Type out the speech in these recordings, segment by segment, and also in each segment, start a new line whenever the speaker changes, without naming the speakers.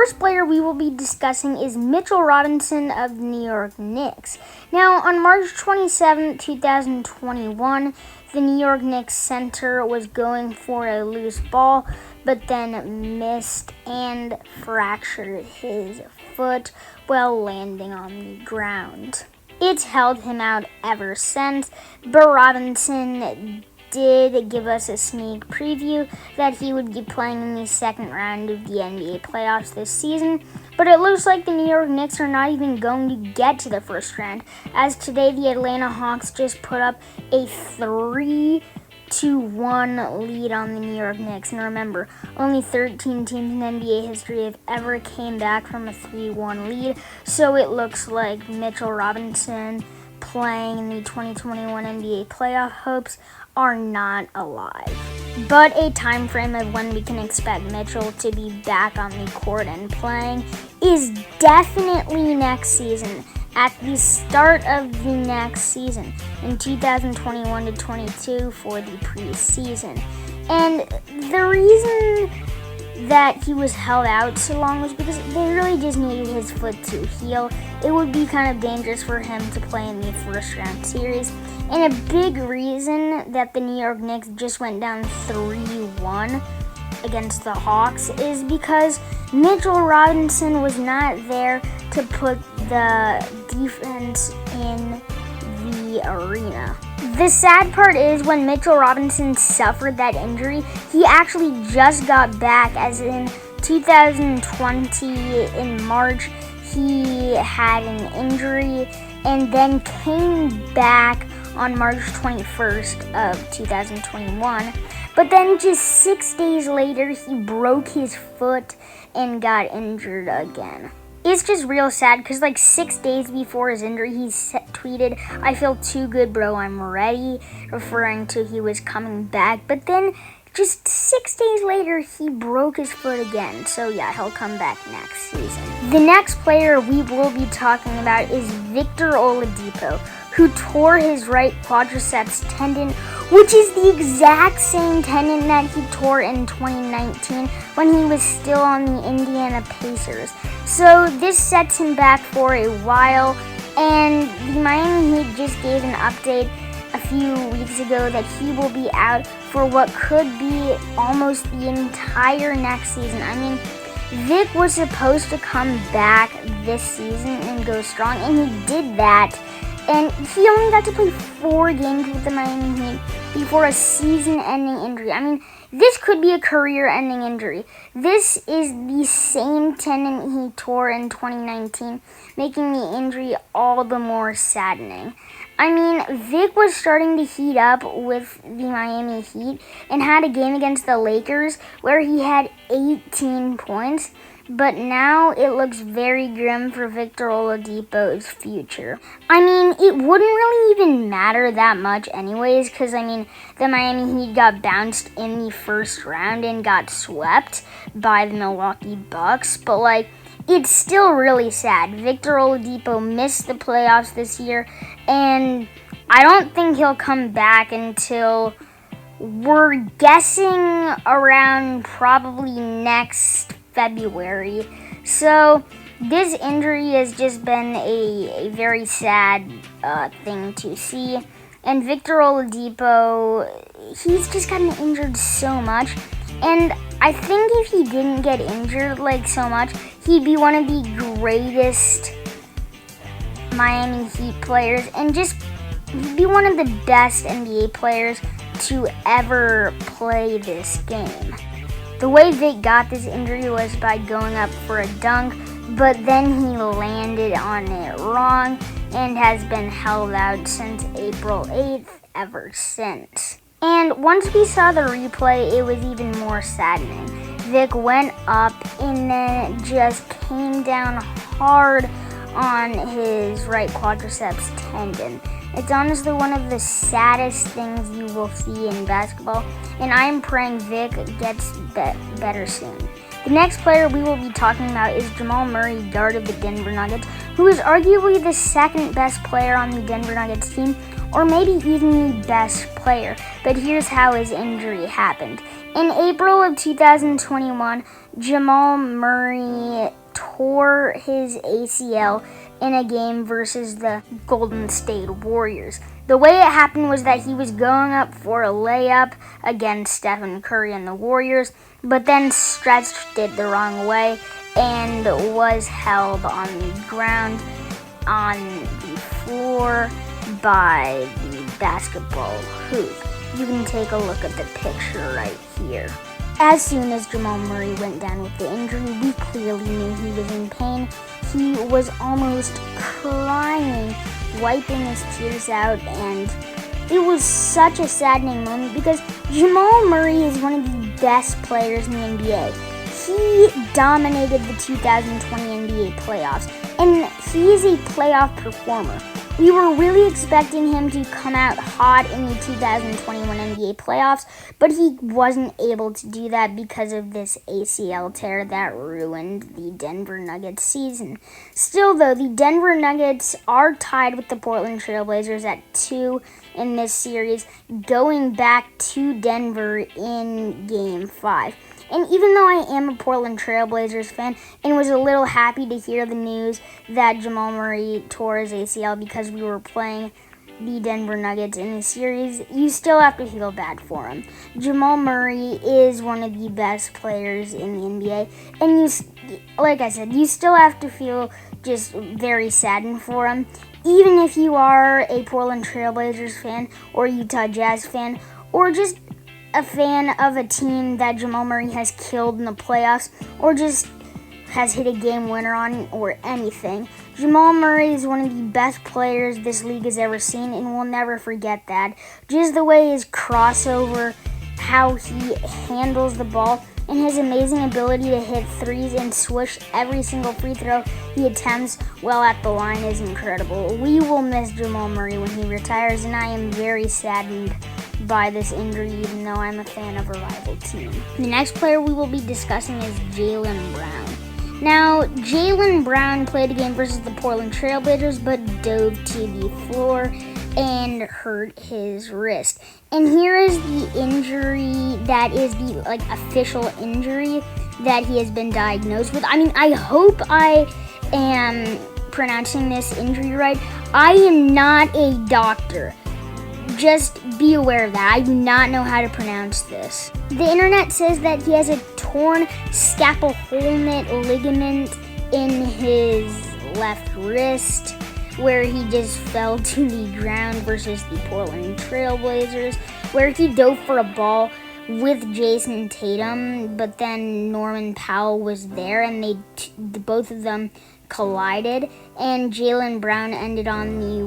first player we will be discussing is Mitchell Robinson of the New York Knicks. Now, on March 27, 2021, the New York Knicks center was going for a loose ball, but then missed and fractured his foot while landing on the ground. It's held him out ever since, but Robinson did give us a sneak preview that he would be playing in the second round of the NBA playoffs this season, but it looks like the New York Knicks are not even going to get to the first round, as today the Atlanta Hawks just put up a 3-1 lead on the New York Knicks. And remember, only 13 teams in NBA history have ever came back from a 3-1 lead, so it looks like Mitchell Robinson playing in the 2021 NBA playoff hopes are not alive. But a time frame of when we can expect Mitchell to be back on the court and playing is definitely next season, at the start of the next season, in 2021 to 22 for the preseason. And the reason that he was held out so long was because they really just needed his foot to heal. It would be kind of dangerous for him to play in the first round series. And a big reason that the New York Knicks just went down 3-1 against the Hawks is because Mitchell Robinson was not there to put the defense in the arena. The sad part is when Mitchell Robinson suffered that injury, he actually just got back, as in 2020 in March, he had an injury and then came back on March 21st of 2021. But then just 6 days later, he broke his foot and got injured again. It's just real sad because 6 days before his injury, he tweeted, "I feel too good, bro, I'm ready," referring to he was coming back. But then just 6 days later, he broke his foot again. So yeah, he'll come back next season. The next player we will be talking about is Victor Oladipo, who tore his right quadriceps tendon, which is the exact same tendon that he tore in 2019 when he was still on the Indiana Pacers. So this sets him back for a while, and the Miami Heat just gave an update a few weeks ago that he will be out for what could be almost the entire next season. I mean, Vic was supposed to come back this season and go strong, and he did that. And he only got to play 4 games with the Miami Heat before a season-ending injury. I mean, this could be a career-ending injury. This is the same tendon he tore in 2019, making the injury all the more saddening. I mean, Vic was starting to heat up with the Miami Heat and had a game against the Lakers where he had 18 points. But now it looks very grim for Victor Oladipo's future. I mean, it wouldn't really even matter that much anyways, because, the Miami Heat got bounced in the first round and got swept by the Milwaukee Bucks. But, it's still really sad. Victor Oladipo missed the playoffs this year, and I don't think he'll come back until, we're guessing, around probably next February. So this injury has just been a very sad thing to see. And Victor Oladipo, he's just gotten injured so much. And I think if he didn't get injured so much, he'd be one of the greatest Miami Heat players and just be one of the best NBA players to ever play this game. The way Vic got this injury was by going up for a dunk, but then he landed on it wrong and has been held out since April 8th ever since. And once we saw the replay, it was even more saddening. Vic went up and then it just came down hard on his right quadriceps tendon. It's honestly one of the saddest things you will see in basketball, and I am praying Vic gets better soon. The next player we will be talking about is Jamal Murray, guard of the Denver Nuggets, who is arguably the second best player on the Denver Nuggets team, or maybe even the best player. But here's how his injury happened. In April of 2021, Jamal Murray tore his ACL in a game versus the Golden State Warriors. The way it happened was that he was going up for a layup against Stephen Curry and the Warriors, but then stretched it the wrong way and was held on the ground on the floor by the basketball hoop. You can take a look at the picture right here. As soon as Jamal Murray went down with the injury, we clearly knew he was in pain. He was almost crying, wiping his tears out, and it was such a saddening moment because Jamal Murray is one of the best players in the NBA. He dominated the 2020 NBA playoffs, and he is a playoff performer. We were really expecting him to come out hot in the 2021 NBA playoffs, but he wasn't able to do that because of this ACL tear that ruined the Denver Nuggets season. Still, though, the Denver Nuggets are tied with the Portland Trail Blazers at 2 in this series, going back to Denver in Game 5. And even though I am a Portland Trail Blazers fan and was a little happy to hear the news that Jamal Murray tore his ACL because we were playing the Denver Nuggets in the series, you still have to feel bad for him. Jamal Murray is one of the best players in the NBA, and like I said, you still have to feel just very saddened for him. Even if you are a Portland Trail Blazers fan or Utah Jazz fan or just a fan of a team that Jamal Murray has killed in the playoffs or just has hit a game winner on or anything. Jamal Murray is one of the best players this league has ever seen, and we'll never forget that. Just the way his crossover, how he handles the ball, and his amazing ability to hit threes and swish every single free throw he attempts while at the line is incredible. We will miss Jamal Murray when he retires, and I am very saddened by this injury, even though I'm a fan of a rival team. The next player we will be discussing is Jaylen Brown. Now, Jaylen Brown played a game versus the Portland Trail Blazers, but dove to the floor and hurt his wrist. And here is the injury that is the official injury that he has been diagnosed with. I mean, I hope I am pronouncing this injury right. I am not a doctor. Just be aware of that. I do not know how to pronounce this. The internet says that he has a torn scapulohumeral ligament in his left wrist, where he just fell to the ground versus the Portland Trail Blazers, where he dove for a ball with Jayson Tatum, but then Norman Powell was there, and both of them collided, and Jaylen Brown ended on the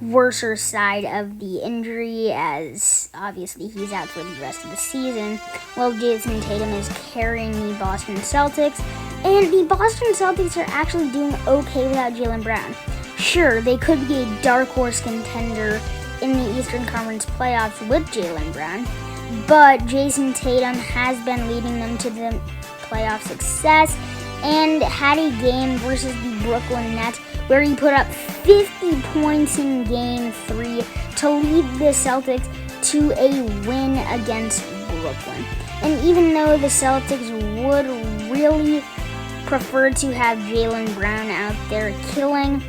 worser side of the injury, as obviously he's out for the rest of the season, while Jayson Tatum is carrying the Boston Celtics, and the Boston Celtics are actually doing okay without Jaylen Brown. Sure, they could be a dark horse contender in the Eastern Conference playoffs with Jaylen Brown, but Jayson Tatum has been leading them to the playoff success and had a game versus the Brooklyn Nets where he put up 50 points in Game 3 to lead the Celtics to a win against Brooklyn. And even though the Celtics would really prefer to have Jaylen Brown out there killing,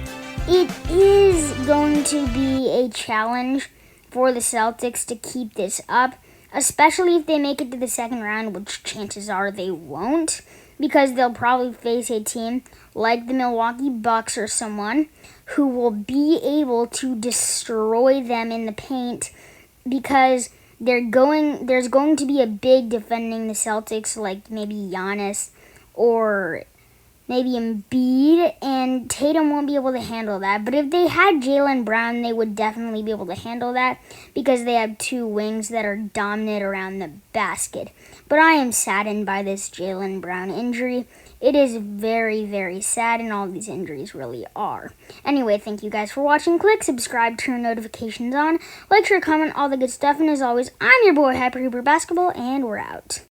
it is going to be a challenge for the Celtics to keep this up, especially if they make it to the second round, which chances are they won't, because they'll probably face a team like the Milwaukee Bucks or someone who will be able to destroy them in the paint, because there's going to be a big defending the Celtics, like maybe Giannis or maybe Embiid, and Tatum won't be able to handle that. But if they had Jaylen Brown, they would definitely be able to handle that because they have two wings that are dominant around the basket. But I am saddened by this Jaylen Brown injury. It is very, very sad, and all these injuries really are. Anyway, thank you guys for watching. Click subscribe, turn notifications on, like, share, comment, all the good stuff. And as always, I'm your boy, Hyper Basketball, and we're out.